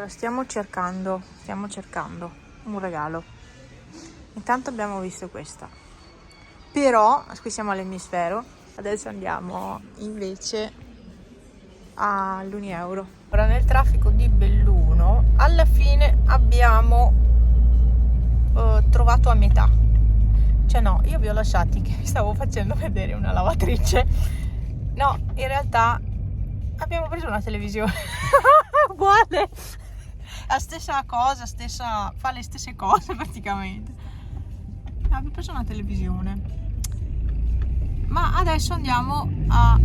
Allora, stiamo cercando un regalo. Intanto abbiamo visto questa, però qui siamo all'emisfero, adesso andiamo invece all'1 euro. Ora nel traffico di Belluno alla fine abbiamo trovato a metà, cioè no, io vi ho lasciati che vi stavo facendo vedere una lavatrice, no, in realtà abbiamo preso una televisione uguale, la stessa cosa, fa le stesse cose praticamente. Abbiamo preso una televisione, ma adesso andiamo a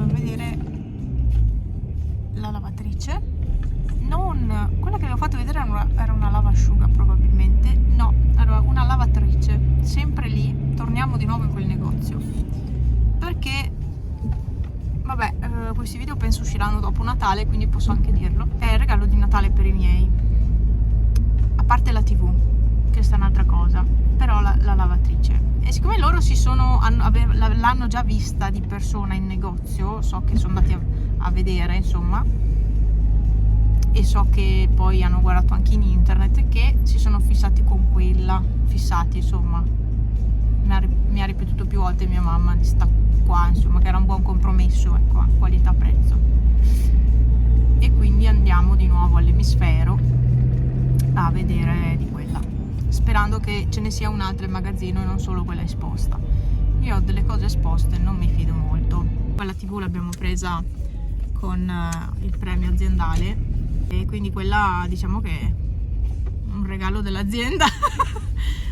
vedere la lavatrice. Non quella che vi ho fatto vedere era una lavasciuga probabilmente, no, allora una lavatrice, sempre lì. Torniamo di nuovo in quel negozio perché vabbè, questi video penso usciranno dopo Natale, quindi posso anche dirlo. È il regalo di Natale per i miei, a parte la TV, questa è un'altra cosa, però la lavatrice. E siccome loro l'hanno già vista di persona in negozio, so che sono andati a vedere, insomma, e so che poi hanno guardato anche in internet, che si sono fissati con quella, insomma, mi ha ripetuto più volte mia mamma di sta qua, insomma, che era un buon compromesso, ecco, qualità-prezzo. E quindi andiamo di nuovo all'emisfero a vedere di quella, sperando che ce ne sia un'altra in magazzino e non solo quella esposta. Io ho delle cose esposte, non mi fido molto. Quella TV l'abbiamo presa con il premio aziendale e quindi quella, diciamo che è un regalo dell'azienda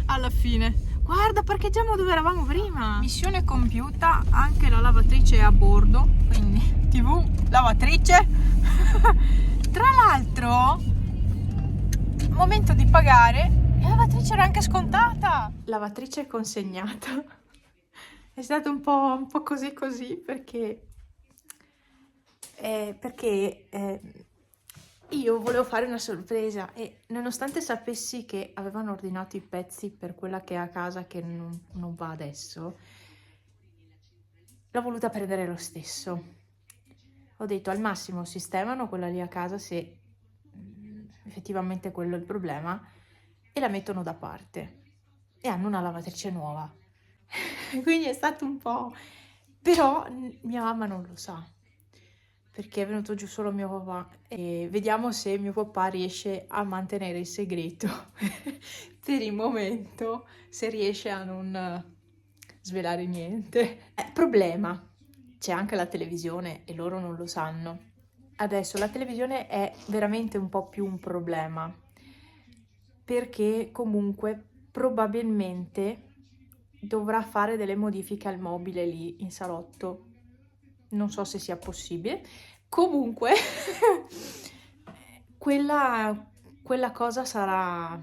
alla fine. Guarda, parcheggiamo dove eravamo prima. Missione compiuta, anche la lavatrice è a bordo, quindi TV, lavatrice. Tra l'altro, momento di pagare, la lavatrice era anche scontata. Lavatrice consegnata. È stato un po' così perché io volevo fare una sorpresa e nonostante sapessi che avevano ordinato i pezzi per quella che è a casa che non va adesso, l'ho voluta prendere lo stesso. Ho detto al massimo sistemano quella lì a casa se effettivamente quello è il problema e la mettono da parte e hanno una lavatrice nuova. Quindi è stato un po'... però mia mamma non lo sa, perché è venuto giù solo mio papà e vediamo se mio papà riesce a mantenere il segreto per il momento, se riesce a non svelare niente. Problema, c'è anche la televisione e loro non lo sanno. Adesso la televisione è veramente un po' più un problema, perché comunque probabilmente dovrà fare delle modifiche al mobile lì in salotto. Non so se sia possibile. Comunque quella cosa sarà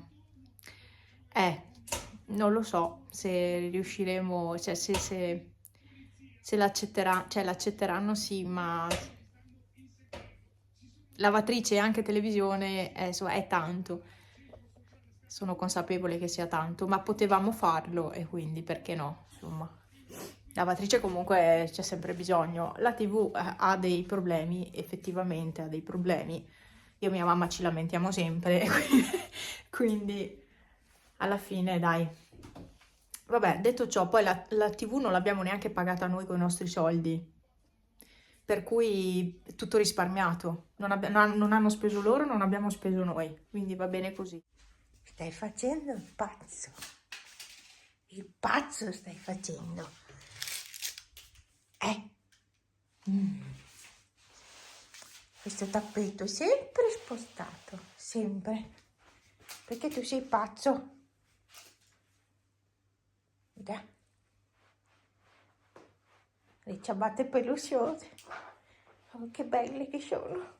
non lo so se riusciremo, cioè se l'accetterà, cioè l'accetteranno, sì, ma lavatrice e anche televisione insomma, è tanto. Sono consapevole che sia tanto, ma potevamo farlo e quindi perché no, insomma. Lavatrice comunque c'è sempre bisogno. La TV ha dei problemi, effettivamente ha dei problemi. Io e mia mamma ci lamentiamo sempre, quindi alla fine dai. Vabbè, detto ciò, poi la TV non l'abbiamo neanche pagata noi con i nostri soldi, per cui è tutto risparmiato. Non hanno speso loro, non abbiamo speso noi, quindi va bene così. Stai facendo il pazzo. Il pazzo stai facendo. Questo tappeto è sempre spostato, sempre. Perché tu sei pazzo. Dai. Le ciabatte pelusiose. Oh, che belle che sono.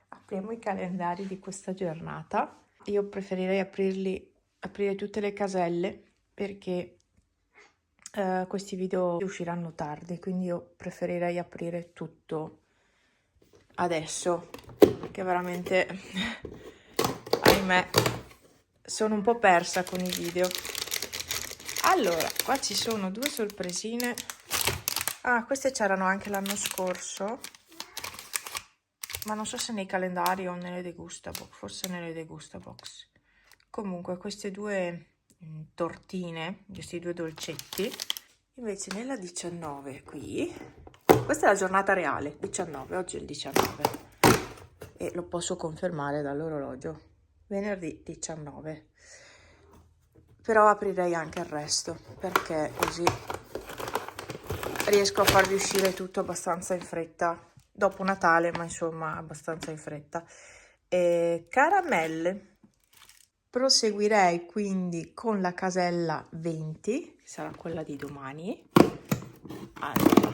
Apriamo i calendari di questa giornata. Io preferirei aprire tutte le caselle perché questi video usciranno tardi, quindi io preferirei aprire tutto adesso, che veramente, ahimè, sono un po' persa con i video. Allora, qua ci sono due sorpresine Ah, queste c'erano anche l'anno scorso, ma non so se nei calendari o nelle degustabox, forse nelle degustabox. Comunque queste due tortine, questi due dolcetti, invece nella 19 qui, questa è la giornata reale, 19, oggi è il 19 e lo posso confermare dall'orologio, venerdì 19, però aprirei anche il resto perché così riesco a farvi uscire tutto abbastanza in fretta, dopo Natale, ma insomma abbastanza in fretta. Caramelle. Proseguirei quindi con la casella 20, che sarà quella di domani. Allora,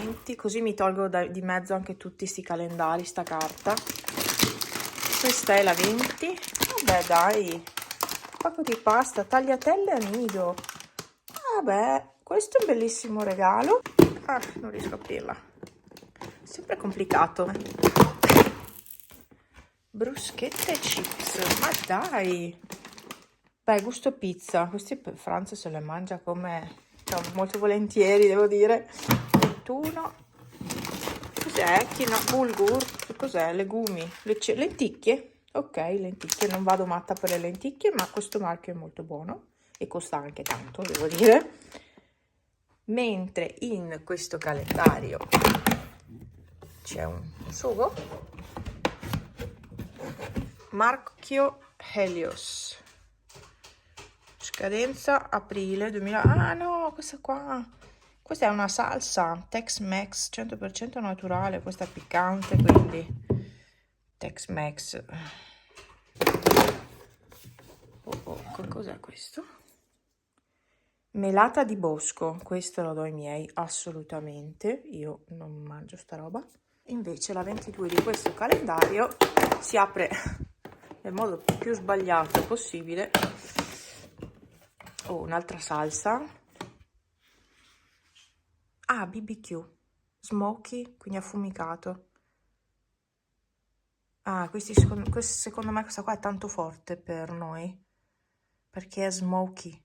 20, così mi tolgo di mezzo anche tutti sti calendari, sta carta. Questa è la 20. Vabbè, dai, pacco di pasta, tagliatelle a nido. Vabbè, questo è un bellissimo regalo. Ah, non riesco a aprirla. Sempre complicato. Bruschette e chips, ma dai. Beh, gusto pizza, questi per Franza se le mangia come, cioè, molto volentieri, devo dire. 21, cos'è? Bulgur, cos'è? Legumi, lenticchie, ok, lenticchie, non vado matta per le lenticchie, ma questo marchio è molto buono e costa anche tanto, devo dire. Mentre in questo calendario c'è un sugo, marchio Helios. Scadenza aprile 2000. Ah no, questa qua. Questa è una salsa Tex-Mex 100% naturale. Questa è piccante, quindi Tex-Mex. Cos'è questo? Melata di bosco. Questo lo do ai miei assolutamente. Io non mangio sta roba. Invece la 22 di questo calendario si apre nel modo più sbagliato possibile. Oh, un'altra salsa. Ah, BBQ. Smoky, quindi affumicato. Ah, questo secondo me questa qua è tanto forte per noi. Perché è smoky.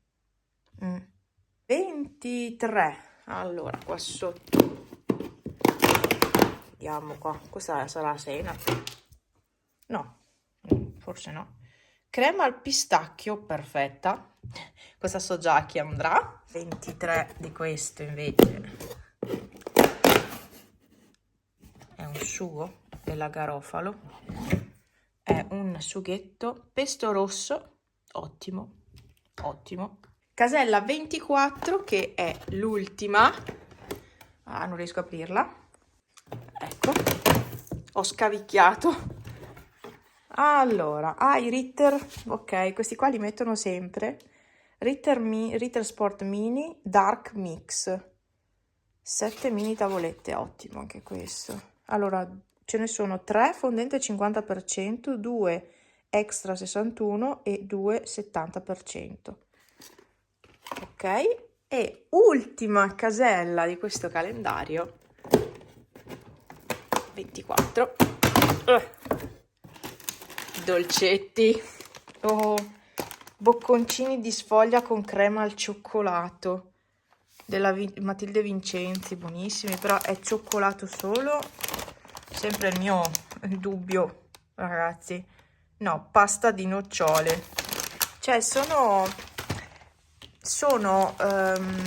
23. Allora, qua sotto. Vediamo qua. Questa sarà cena. No, forse no. Crema al pistacchio, perfetta. Questa so già a chi andrà. 23 di questo invece è un sugo della Garofalo, è un sughetto pesto rosso, ottimo, ottimo. Casella 24 che è l'ultima. Ah, non riesco a aprirla. Ecco, ho scavicchiato. Allora, i Ritter, ok, questi qua li mettono sempre. Ritter Sport Mini Dark Mix, 7 mini tavolette, ottimo anche questo. Allora, ce ne sono 3 fondente 50%, 2 extra 61 e 2 70%. Ok, e ultima casella di questo calendario 24. Dolcetti, bocconcini di sfoglia con crema al cioccolato della Matilde Vincenzi, buonissimi, però è cioccolato solo, sempre il mio dubbio, ragazzi. No, pasta di nocciole, cioè sono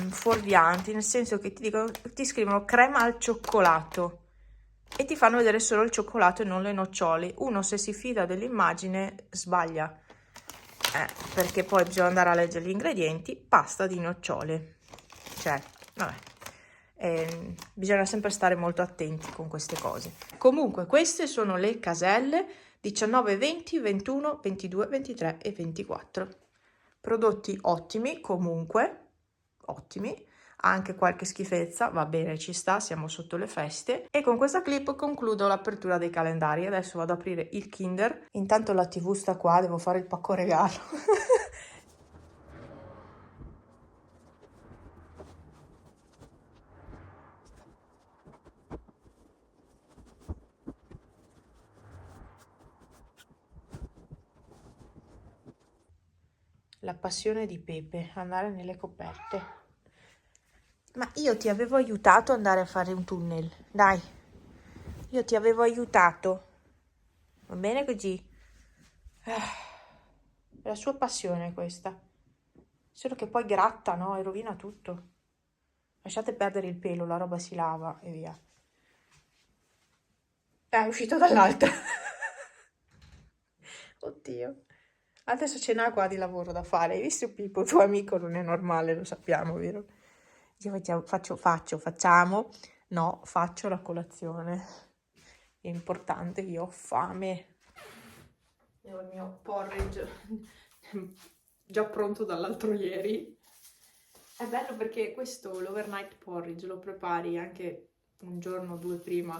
fuorvianti, nel senso che ti scrivono crema al cioccolato e ti fanno vedere solo il cioccolato e non le nocciole. Uno, se si fida dell'immagine, sbaglia, perché poi bisogna andare a leggere gli ingredienti. Pasta di nocciole, cioè, vabbè, bisogna sempre stare molto attenti con queste cose. Comunque, queste sono le caselle 19, 20, 21, 22, 23 e 24. Prodotti ottimi, comunque, ottimi. Anche qualche schifezza, va bene, ci sta, siamo sotto le feste. E con questa clip concludo l'apertura dei calendari. Adesso vado ad aprire il Kinder. Intanto la TV sta qua, devo fare il pacco regalo. La passione di Pepe, andare nelle coperte. Ma io ti avevo aiutato ad andare a fare un tunnel, dai. Io ti avevo aiutato. Va bene così? È la sua passione questa. Solo che poi gratta, no? E rovina tutto. Lasciate perdere il pelo, la roba si lava e via. È uscito dall'alto. Oddio. Adesso ce n'ha qua di lavoro da fare. Hai visto Pippo, tuo amico non è normale, lo sappiamo, vero? Faccio la colazione. È importante, io ho fame. E ho il mio porridge già pronto dall'altro ieri. È bello perché questo, l'overnight porridge, lo prepari anche un giorno o due prima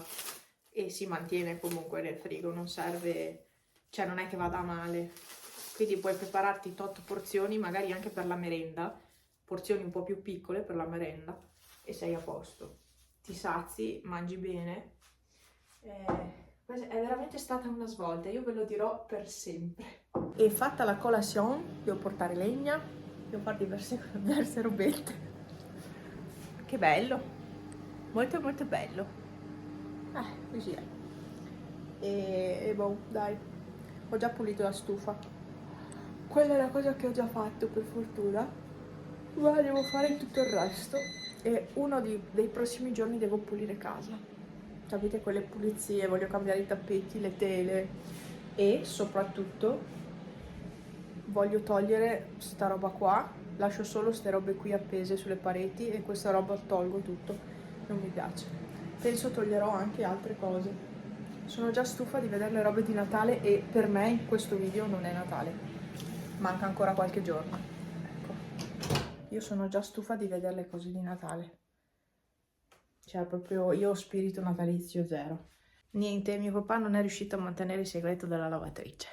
e si mantiene comunque nel frigo, non serve, cioè non è che vada male. Quindi puoi prepararti tot porzioni, magari anche per la merenda, porzioni un po' più piccole per la merenda e sei a posto. Ti sazi, mangi bene. È veramente stata una svolta, io ve lo dirò per sempre. E fatta la colazione, devo portare legna, devo fare diverse robette. Che bello, molto molto bello. Così è. E boh, dai, ho già pulito la stufa. Quella è la cosa che ho già fatto, per fortuna. Ma devo fare tutto il resto. E uno dei prossimi giorni devo pulire casa. Sapete, quelle pulizie, voglio cambiare i tappeti, le tele. E soprattutto voglio togliere sta roba qua. Lascio solo ste robe qui appese sulle pareti e questa roba tolgo tutto. Non mi piace. Penso toglierò anche altre cose. Sono già stufa di vedere le robe di Natale e per me in questo video non è Natale. Manca ancora qualche giorno. Ecco. Io sono già stufa di vedere le cose di Natale. Cioè, proprio io ho spirito natalizio zero. Niente, mio papà non è riuscito a mantenere il segreto della lavatrice.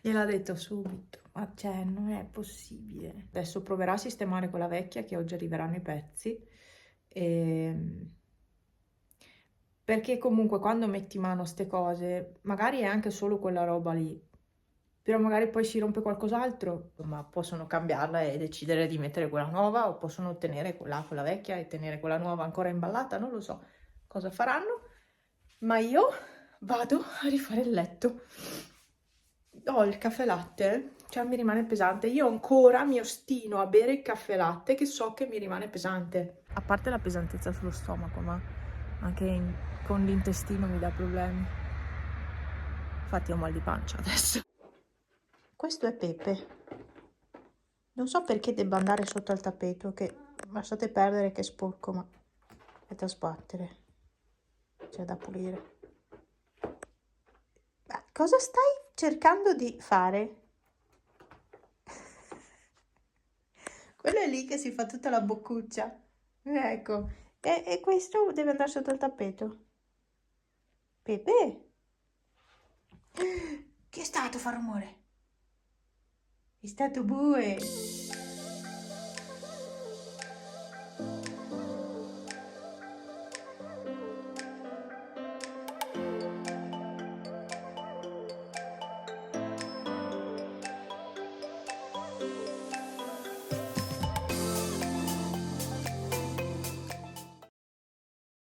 Gliel'ha detto subito. Ma cioè, non è possibile. Adesso proverà a sistemare quella vecchia che oggi arriveranno i pezzi. Perché comunque quando metti mano a ste cose, magari è anche solo quella roba lì. Però magari poi si rompe qualcos'altro, ma possono cambiarla e decidere di mettere quella nuova o possono tenere quella vecchia e tenere quella nuova ancora imballata, non lo so cosa faranno, ma io vado a rifare il letto. Ho il caffè latte, cioè mi rimane pesante, io ancora mi ostino a bere il caffè latte che so che mi rimane pesante. A parte la pesantezza sullo stomaco, ma anche con l'intestino mi dà problemi. Infatti ho mal di pancia adesso. Questo è Pepe. Non so perché debba andare sotto al tappeto, che lasciate perdere che è sporco, ma è da sbattere. C'è da pulire. Ma cosa stai cercando di fare? Quello è lì che si fa tutta la boccuccia. Ecco. E questo deve andare sotto il tappeto. Pepe? Che è stato, fa rumore? È stato bue.